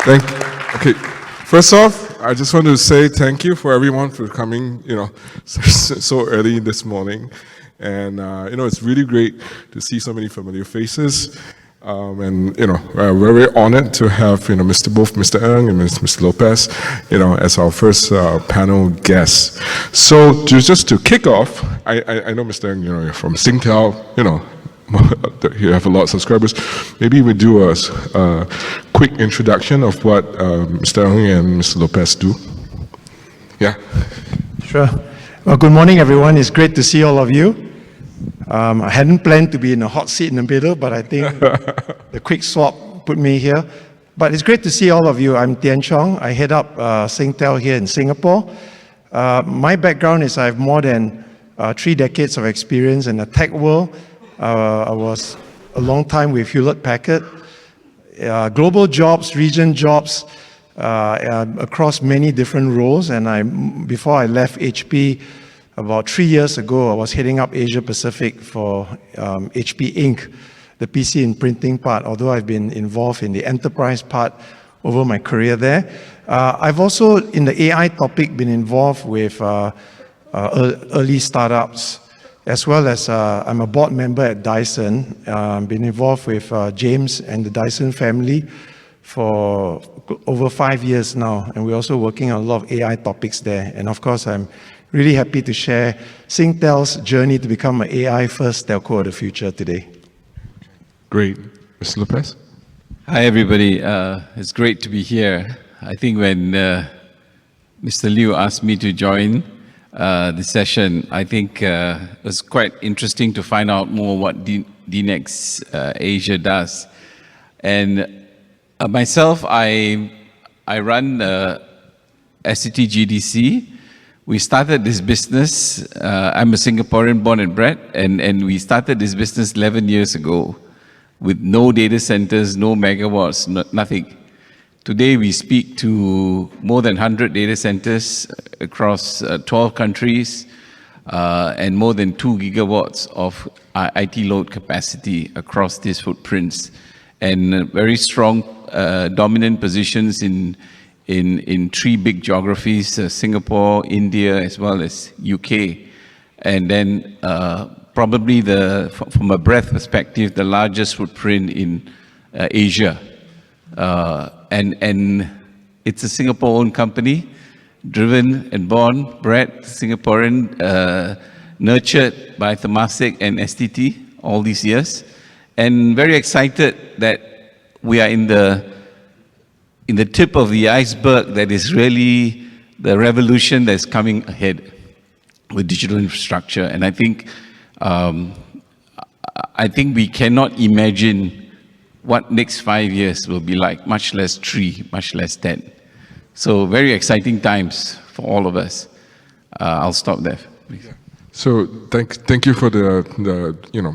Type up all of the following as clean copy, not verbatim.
Okay. First off, I just want to say thank you for everyone for coming, so early this morning. And, it's really great to see so many familiar faces. We're very honored to have, both Mr. Ng and Mr. Lopez, as our first panel guests. So just to kick off, I know Mr. Ng, you're from Singtel, you have a lot of subscribers. Maybe we do a quick introduction of what Mr. Ng and Mr. Lopez do. Yeah. Sure. Well, good morning, everyone. It's great to see all of you. I hadn't planned to be in a hot seat in the middle, but I think the quick swap put me here. But it's great to see all of you. I'm Tian Chong. I head up Singtel here in Singapore. My background is I have more than 3 decades of experience in the tech world. I was a long time with Hewlett-Packard. Global jobs, region jobs, across many different roles. And before I left HP, about 3 years ago, I was heading up Asia Pacific for HP Inc., the PC and printing part, although I've been involved in the enterprise part over my career there. I've also, in the AI topic, been involved with early startups, as well as I'm a board member at Dyson. Been involved with James and the Dyson family for over 5 years now, and we're also working on a lot of AI topics there. And of course, I'm really happy to share Singtel's journey to become an AI-first telco of the future today. Great. Mr. Lopez? Hi, everybody. It's great to be here. I think when Mr. Liu asked me to join the session, I think it was quite interesting to find out more what NEX Asia does. And myself, I run STT GDC. We started this business, I'm a Singaporean born and bred, and we started this business 11 years ago with no data centers, no megawatts, nothing. Today we speak to more than 100 data centers across 12 countries and more than 2 gigawatts of IT load capacity across these footprints, and very strong dominant positions in 3 big geographies, Singapore, India, as well as UK. And then probably from a breadth perspective, the largest footprint in Asia. And it's a Singapore-owned company, driven and born, bred Singaporean, nurtured by Temasek and STT all these years. And very excited that we are in the tip of the iceberg that is really the revolution that's coming ahead with digital infrastructure. And I think we cannot imagine what next 5 years will be like, much less 3, much less 10. So very exciting times for all of us. I'll stop there, please. So thank you for the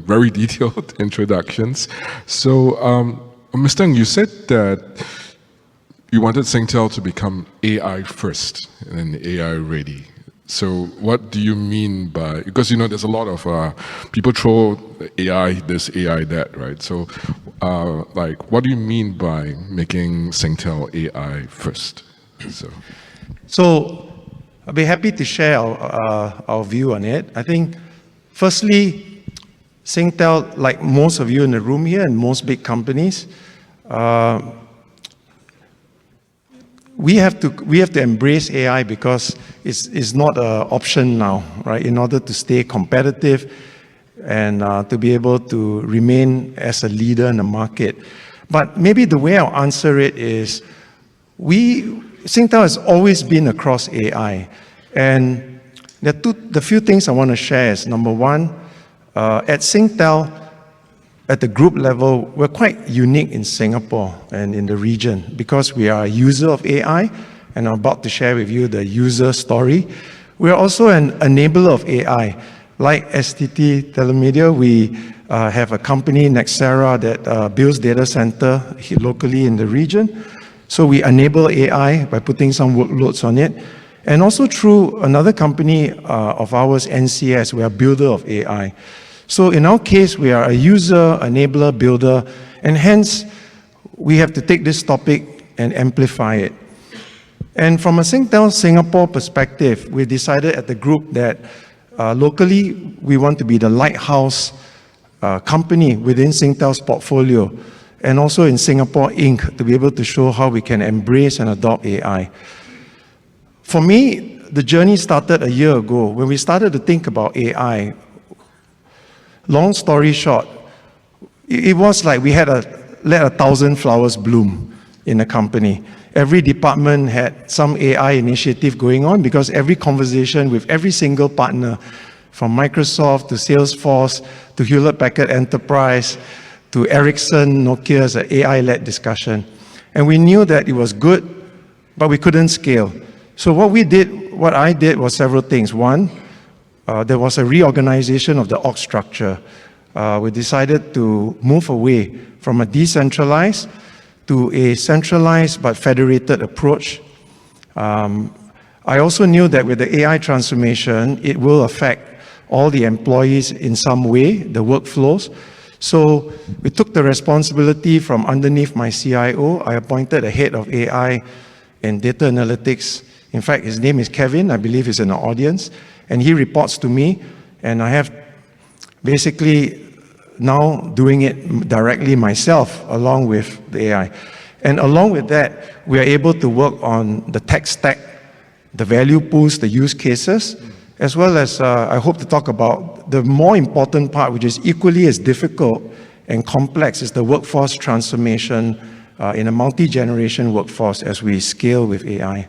very detailed introductions. So Mr. Ng, you said that you wanted Singtel to become AI first and AI ready. So what do you mean by, because there's a lot of people throw AI this, AI that, right? So what do you mean by making Singtel AI first? So I'll be happy to share our view on it. I think, firstly, Singtel, like most of you in the room here and most big companies, we have to embrace AI because it's not an option now, right? In order to stay competitive and to be able to remain as a leader in the market. But maybe the way I'll answer it is, Singtel has always been across AI. And the few things I want to share is, number one, at Singtel, at the group level, we're quite unique in Singapore and in the region because we are a user of AI, and I'm about to share with you the user story. We're also an enabler of AI. Like STT Telemedia, we have a company, Nexera, that builds data center locally in the region. So we enable AI by putting some workloads on it. And also through another company of ours, NCS, we are a builder of AI. So in our case, we are a user, enabler, builder, and hence we have to take this topic and amplify it. And from a Singtel Singapore perspective, we decided at the group that locally we want to be the lighthouse company within Singtel's portfolio, and also in Singapore Inc. to be able to show how we can embrace and adopt AI. For me, the journey started a year ago when we started to think about AI. Long story short, it was like we had let 1,000 flowers bloom in the company. Every department had some AI initiative going on because every conversation with every single partner, from Microsoft to Salesforce to Hewlett-Packard Enterprise to Ericsson, Nokia's an AI-led discussion. And we knew that it was good, but we couldn't scale. So what I did was several things. One, there was a reorganization of the org structure. We decided to move away from a decentralized to a centralized but federated approach. I also knew that with the AI transformation, it will affect all the employees in some way, the workflows. So we took the responsibility from underneath my CIO. I appointed a head of AI and data analytics. In fact, his name is Kevin. I believe he's in the audience. And he reports to me. And I have basically now doing it directly myself along with the AI. And along with that, we are able to work on the tech stack, the value pools, the use cases, as well as I hope to talk about the more important part, which is equally as difficult and complex, is the workforce transformation in a multi-generation workforce as we scale with AI.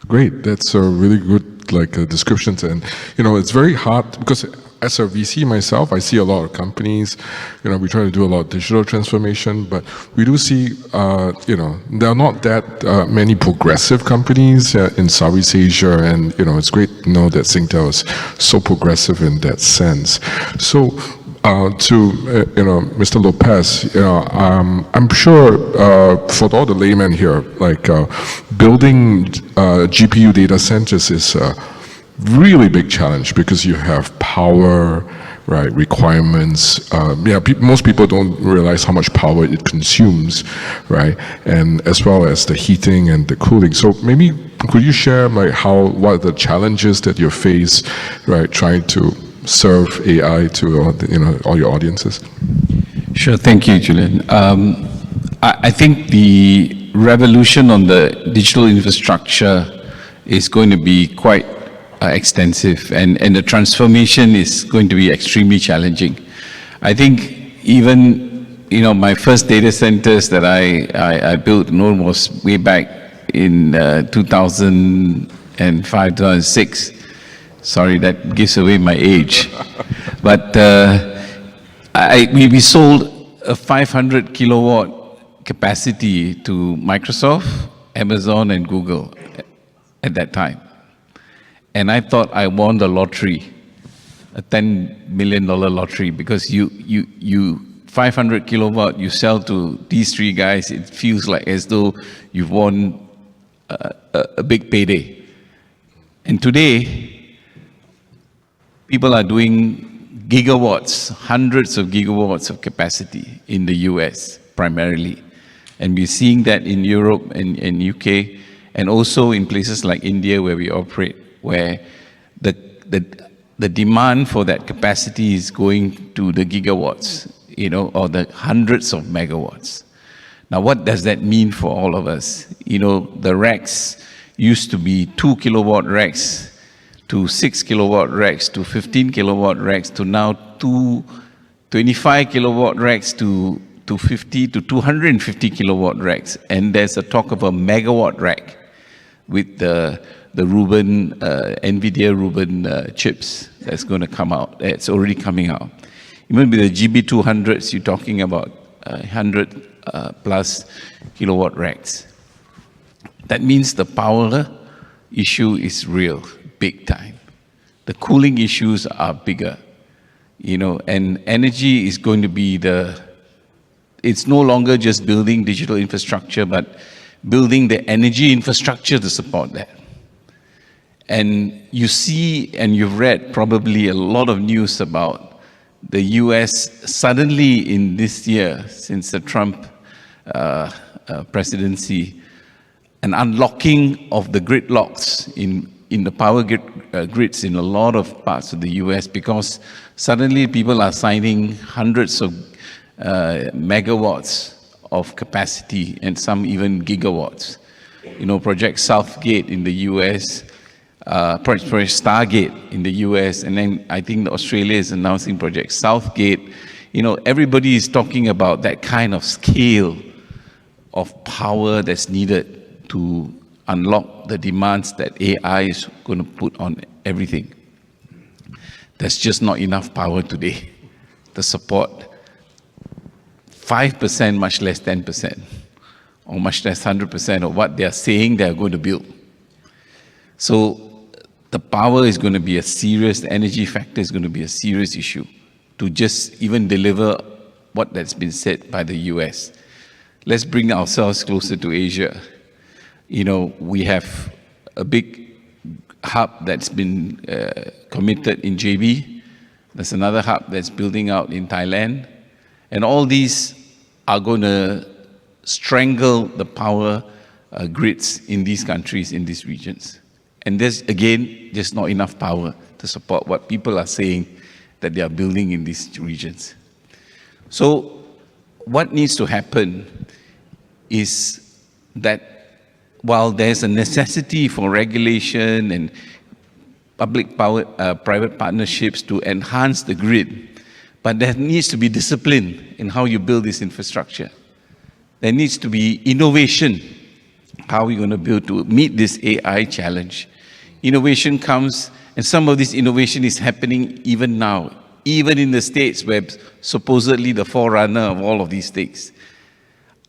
Great, that's a really good descriptions, and it's very hard because as a VC myself, I see a lot of companies. We try to do a lot of digital transformation, but we do see there are not that many progressive companies in Southeast Asia, and it's great to know that Singtel is so progressive in that sense. So to Mr. Lopez, I'm sure for all the laymen here, building GPU data centers is a really big challenge because you have power, right, requirements. Most people don't realize how much power it consumes, right, and as well as the heating and the cooling. So maybe could you share what are the challenges that you face, right, trying to serve AI to all your audiences? Sure, thank you, Julian. I think the revolution on the digital infrastructure is going to be quite extensive, and the transformation is going to be extremely challenging. I think even my first data centers that I built was way back in 2005, 2006. Sorry, that gives away my age. But we sold a 500 kilowatt capacity to Microsoft, Amazon, and Google at that time. And I thought I won the lottery, a $10 million lottery, because you 500 kilowatt, you sell to these three guys, it feels like as though you've won a big payday. And today, people are doing gigawatts, hundreds of gigawatts of capacity in the US primarily. And we're seeing that in Europe and UK, and also in places like India where we operate, where the demand for that capacity is going to the gigawatts, or the hundreds of megawatts. Now, what does that mean for all of us? The racks used to be 2 kilowatt racks to 6 kilowatt racks to 15 kilowatt racks to now 25 kilowatt racks to 50 to 250 kilowatt racks. And there's a talk of a megawatt rack with the Rubin, NVIDIA Rubin chips that's going to come out. It's already coming out. Even with the GB200s, you're talking about 100 plus kilowatt racks. That means the power issue is real, big time. The cooling issues are bigger, and energy is going to be it's no longer just building digital infrastructure, but building the energy infrastructure to support that. And you see, and you've read probably a lot of news about the US suddenly in this year, since the Trump presidency, an unlocking of the gridlocks in the power grids in a lot of parts of the US, because suddenly people are signing hundreds of megawatts of capacity and some even gigawatts. Project Southgate in the US, Project Stargate in the US, and then I think Australia is announcing Project Southgate. Everybody is talking about that kind of scale of power that's needed to unlock the demands that AI is going to put on everything. There's just not enough power today to support 5%, much less 10%, or much less 100% of what they're saying they're going to build. So the power is going to be a serious, the energy factor is going to be a serious issue to just even deliver what that's been said by the US. Let's bring ourselves closer to Asia. We have a big hub that's been committed in JB. There's another hub that's building out in Thailand. And all these are going to strangle the power grids in these countries, in these regions. And there's, again, just not enough power to support what people are saying that they are building in these regions. So what needs to happen is that while there's a necessity for regulation and public-private partnerships to enhance the grid, but there needs to be discipline in how you build this infrastructure. There needs to be innovation. How are we going to build to meet this AI challenge? Innovation comes, and some of this innovation is happening even now, even in the States where supposedly the forerunner of all of these things.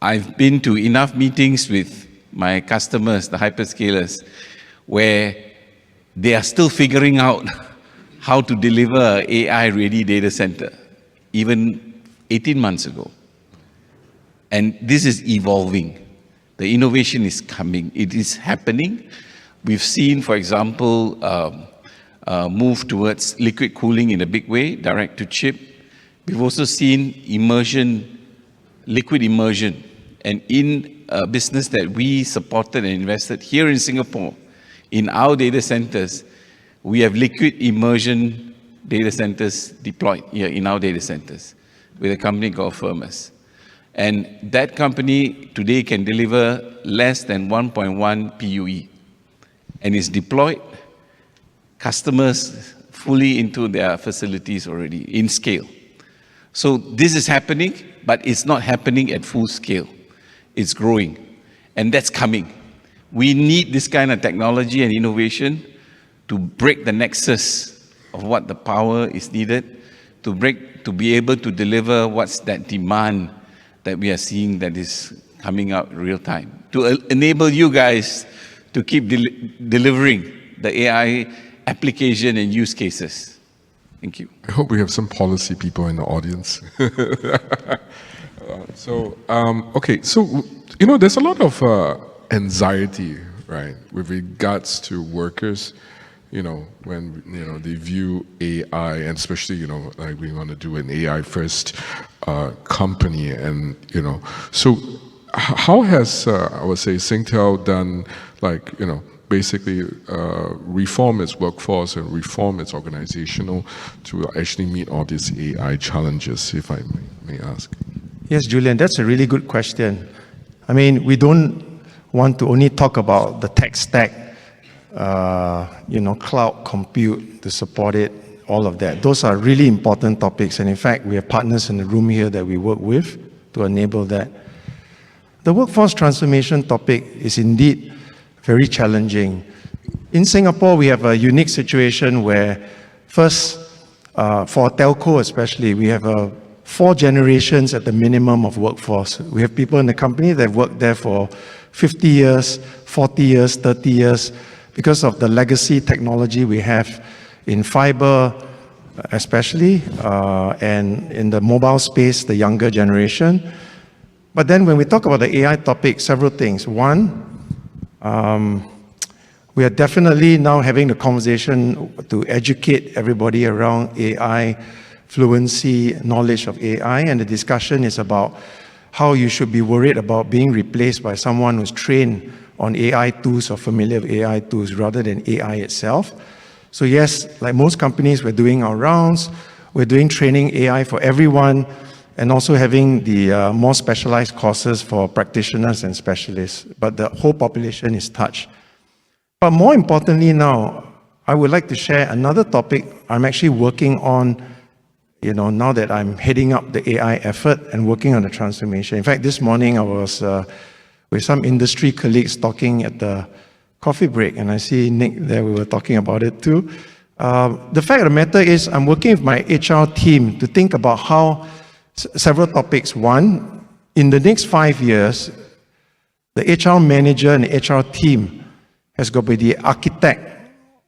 I've been to enough meetings with my customers, the hyperscalers, where they are still figuring out how to deliver an AI-ready data center, even 18 months ago. And this is evolving. The innovation is coming. It is happening. We've seen, for example, move towards liquid cooling in a big way, direct to chip. We've also seen immersion, liquid immersion. And in a business that we supported and invested here in Singapore, in our data centers, we have liquid immersion data centers deployed here in our data centers with a company called Firmus. And that company today can deliver less than 1.1 PUE and is deployed customers fully into their facilities already in scale. So this is happening, but it's not happening at full scale. It's growing, and that's coming. We need this kind of technology and innovation to break the nexus of what the power is needed, to be able to deliver what's that demand that we are seeing that is coming out real time, to enable you guys to keep delivering the AI application and use cases. Thank you. I hope we have some policy people in the audience. Okay, so, there's a lot of anxiety, right, with regards to workers, when, they view AI, and especially, like we want to do an AI-first company, and, so how has, I would say, Singtel done, like, basically reform its workforce and reform its organizational to actually meet all these AI challenges, if I may ask? Yes, Julian, that's a really good question. I mean, we don't want to only talk about the tech stack, cloud compute to support it, all of that. Those are really important topics. And in fact, we have partners in the room here that we work with to enable that. The workforce transformation topic is indeed very challenging. In Singapore, we have a unique situation where first, for telco especially, we have 4 generations at the minimum of workforce. We have people in the company that have worked there for 50 years, 40 years, 30 years, because of the legacy technology we have in fiber, especially, and in the mobile space, the younger generation. But then when we talk about the AI topic, several things. One, we are definitely now having the conversation to educate everybody around AI, fluency, knowledge of AI, and the discussion is about how you should be worried about being replaced by someone who's trained on AI tools or familiar with AI tools rather than AI itself. So yes, like most companies, we're doing our rounds, we're doing training AI for everyone, and also having the more specialized courses for practitioners and specialists, but the whole population is touched. But more importantly now, I would like to share another topic I'm actually working on, now that I'm heading up the AI effort and working on the transformation. In fact, this morning I was with some industry colleagues talking at the coffee break, and I see Nick there, we were talking about it too. The fact of the matter is I'm working with my HR team to think about how several topics. One, in the next 5 years, the HR manager and the HR team has got to be the architect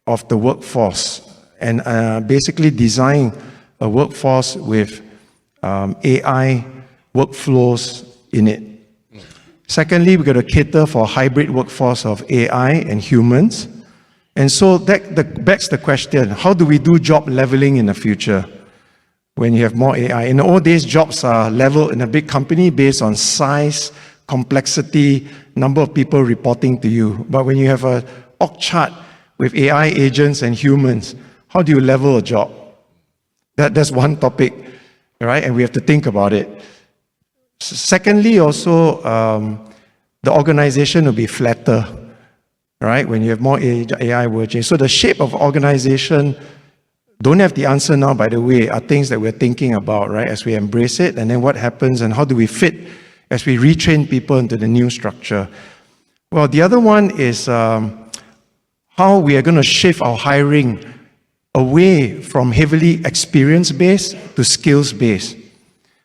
of the workforce and basically design a workforce with AI workflows in it. Secondly, we've got to cater for a hybrid workforce of AI and humans. And so that begs the question, how do we do job leveling in the future when you have more AI? In the old days, jobs are leveled in a big company based on size, complexity, number of people reporting to you. But when you have an org chart with AI agents and humans, how do you level a job? That's one topic, right? And we have to think about it. Secondly, also, the organization will be flatter, right? When you have more AI working. So the shape of organization, don't have the answer now, by the way, are things that we're thinking about, right? As we embrace it, and then what happens and how do we fit as we retrain people into the new structure. Well, the other one is how we are going to shift our hiring away from heavily experience-based to skills-based.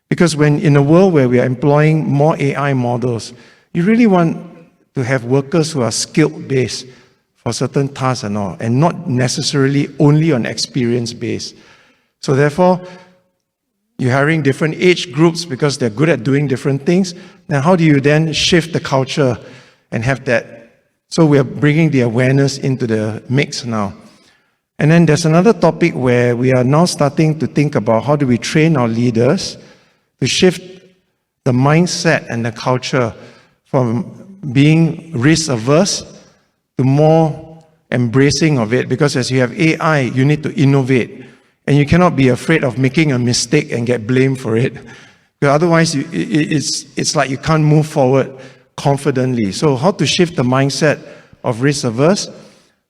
Because when in a world where we are employing more AI models, you really want to have workers who are skilled-based for certain tasks and all, and not necessarily only on experience-based. So therefore, you're hiring different age groups because they're good at doing different things. Now, how do you then shift the culture and have that? So we're bringing the awareness into the mix now. And then there's another topic where we are now starting to think about how do we train our leaders to shift the mindset and the culture from being risk-averse to more embracing of it. Because as you have AI, you need to innovate. And you cannot be afraid of making a mistake and get blamed for it. Because otherwise, it's like you can't move forward confidently. So how to shift the mindset of risk-averse.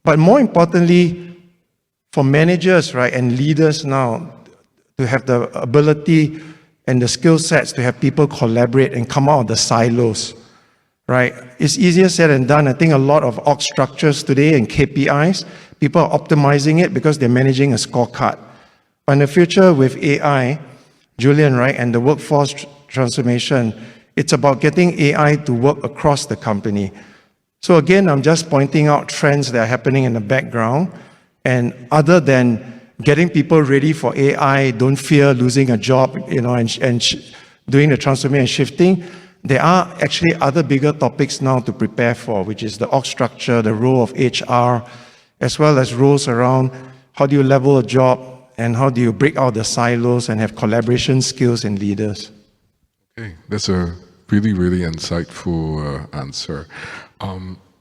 But more importantly, for managers, right, and leaders now, to have the ability and the skill sets to have people collaborate and come out of the silos, right? It's easier said than done. I think a lot of org structures today and KPIs, people are optimizing it because they're managing a scorecard. But in the future with AI, Julian, right, and the workforce transformation, it's about getting AI to work across the company. So again, I'm just pointing out trends that are happening in the background. And other than getting people ready for AI, don't fear losing a job, and doing the transformation and shifting, there are actually other bigger topics now to prepare for, which is the org structure, the role of HR, as well as roles around how do you level a job and how do you break out the silos and have collaboration skills in leaders. Okay, that's a really, really insightful answer.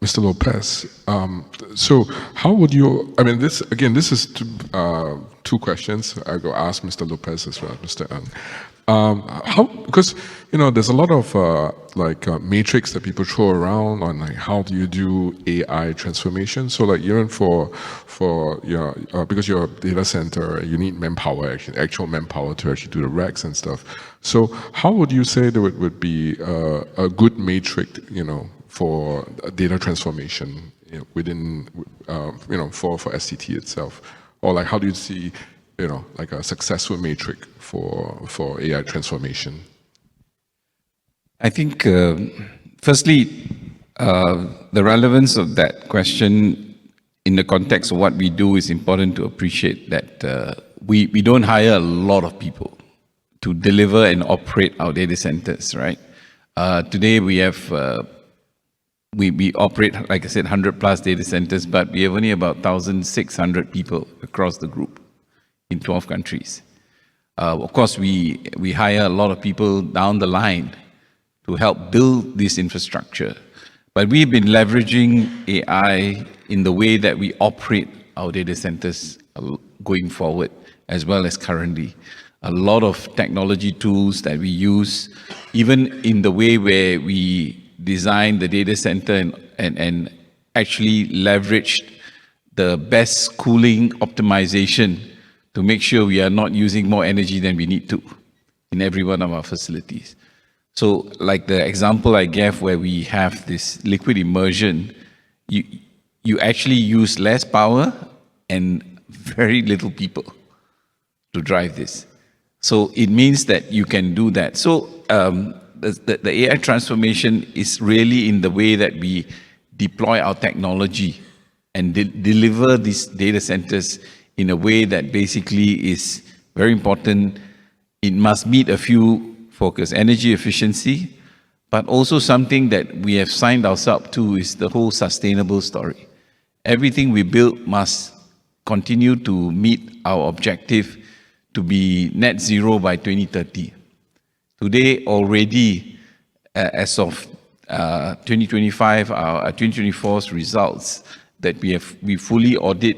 Mr. Lopez, so how would you, this is two questions. I go ask Mr. Lopez as well, Mr. Ng. Because, there's a lot of matrix that people throw around on how do you do AI transformation. So even for your, because you're a data center, you need manpower, actual manpower to actually do the racks and stuff. So how would you say that it would be a good matrix, for data transformation within, for STT itself? Or how do you see, a successful matrix for AI transformation? I think, firstly, the relevance of that question in the context of what we do is important to appreciate that we don't hire a lot of people to deliver and operate our data centers, right? Today we have we operate, like I said, 100 plus data centers, but we have only about 1,600 people across the group in 12 countries. Of course, we hire a lot of people down the line to help build this infrastructure. But we've been leveraging AI in the way that we operate our data centers going forward, as well as currently. A lot of technology tools that we use, even in the way where we design the data center and actually leveraged the best cooling optimization to make sure we are not using more energy than we need to in every one of our facilities. So like the example I gave where we have this liquid immersion, you actually use less power and very little people to drive this. So it means that you can do that. So the AI transformation is really in the way that we deploy our technology and deliver these data centers in a way that basically is very important. It must meet a few focus: energy efficiency, but also something that we have signed ourselves to is the whole sustainable story. Everything we build must continue to meet our objective to be net zero by 2030. Today, already, as of 2025, our 2024's results, that we fully audit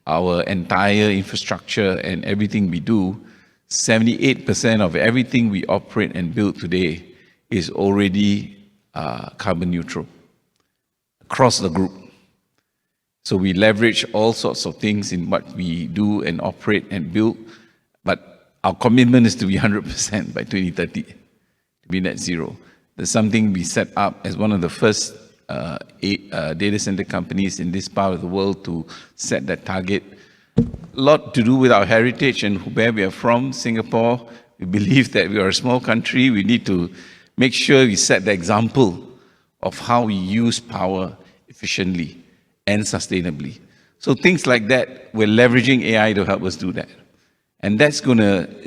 our entire infrastructure and everything we do, 78% of everything we operate and build today is already carbon neutral across the group. So we leverage all sorts of things in what we do and operate and build, but our commitment is to be 100% by 2030, to be net zero. There's something we set up as one of the first data center companies in this part of the world to set that target. A lot to do with our heritage and where we are from, Singapore. We believe that we are a small country. We need to make sure we set the example of how we use power efficiently and sustainably. So things like that, we're leveraging AI to help us do that. And that's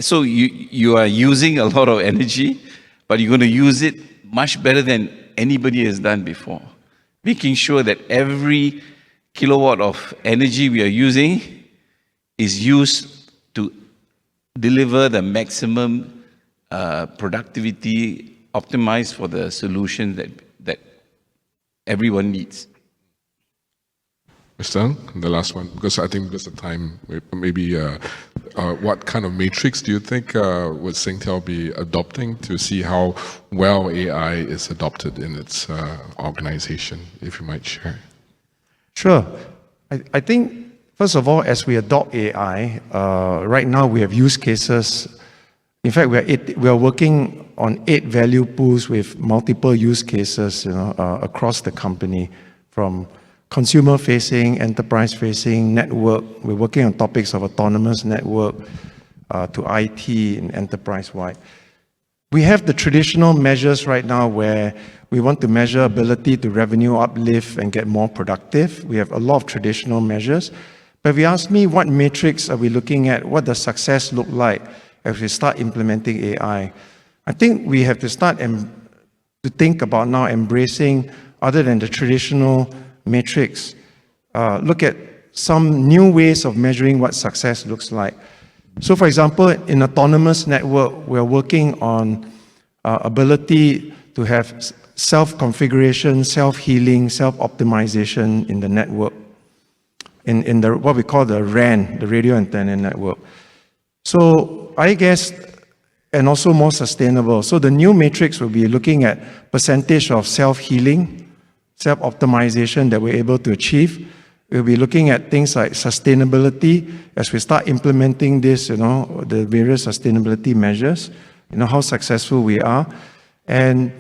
so you are using a lot of energy, but you're going to use it much better than anybody has done before. Making sure that every kilowatt of energy we are using is used to deliver the maximum productivity optimized for the solution that everyone needs. Mr. Ng, the last one, because I think because of time, maybe what kind of matrix do you think would Singtel be adopting to see how well AI is adopted in its organization, if you might share? Sure. I think, first of all, as we adopt AI, right now we have use cases. In fact, we are working on 8 value pools with multiple use cases, across the company, from consumer-facing, enterprise-facing, network. We're working on topics of autonomous network to IT and enterprise-wide. We have the traditional measures right now where we want to measure ability to revenue uplift and get more productive. We have a lot of traditional measures. But if you ask me what metrics are we looking at, what does success look like as we start implementing AI, I think we have to start to think about now embracing, other than the traditional metrics, look at some new ways of measuring what success looks like. So for example, in autonomous network, we're working on ability to have self-configuration, self-healing, self-optimization in the network, in the what we call the RAN, the radio antenna network. So I guess, and also more sustainable. So the new matrix will be looking at percentage of self-healing, self-optimization that we're able to achieve. We'll be looking at things like sustainability as we start implementing this, the various sustainability measures, how successful we are. And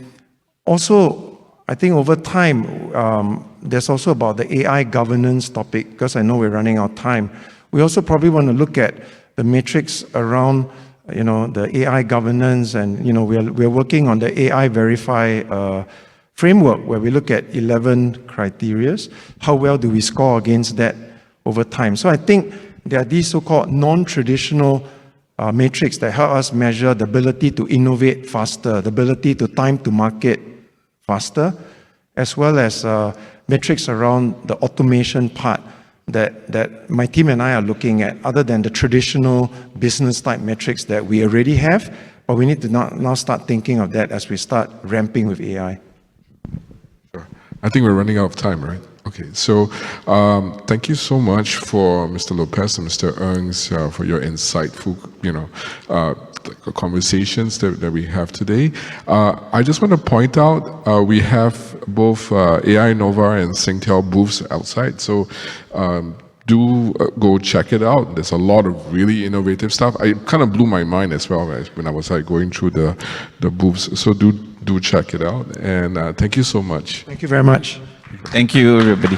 also, I think over time, there's also about the AI governance topic, because I know we're running out of time. We also probably want to look at the metrics around, the AI governance, and, we're working on the AI Verify framework where we look at 11 criteria. How well do we score against that over time? So I think there are these so-called non-traditional metrics that help us measure the ability to innovate faster, the ability to time to market faster, as well as metrics around the automation part that my team and I are looking at, other than the traditional business type metrics that we already have. But we need to now start thinking of that as we start ramping with AI. Sure. I think we're running out of time, right? Okay, so thank you so much for Mr. Lopez and Mr. Ernst for your insightful, conversations that we have today. I just want to point out we have both AI Nova and Singtel booths outside, so do go check it out. There's a lot of really innovative stuff. It kind of blew my mind as well when I was going through the booths. So do check it out. And thank you so much. Thank you very much. Thank you, everybody.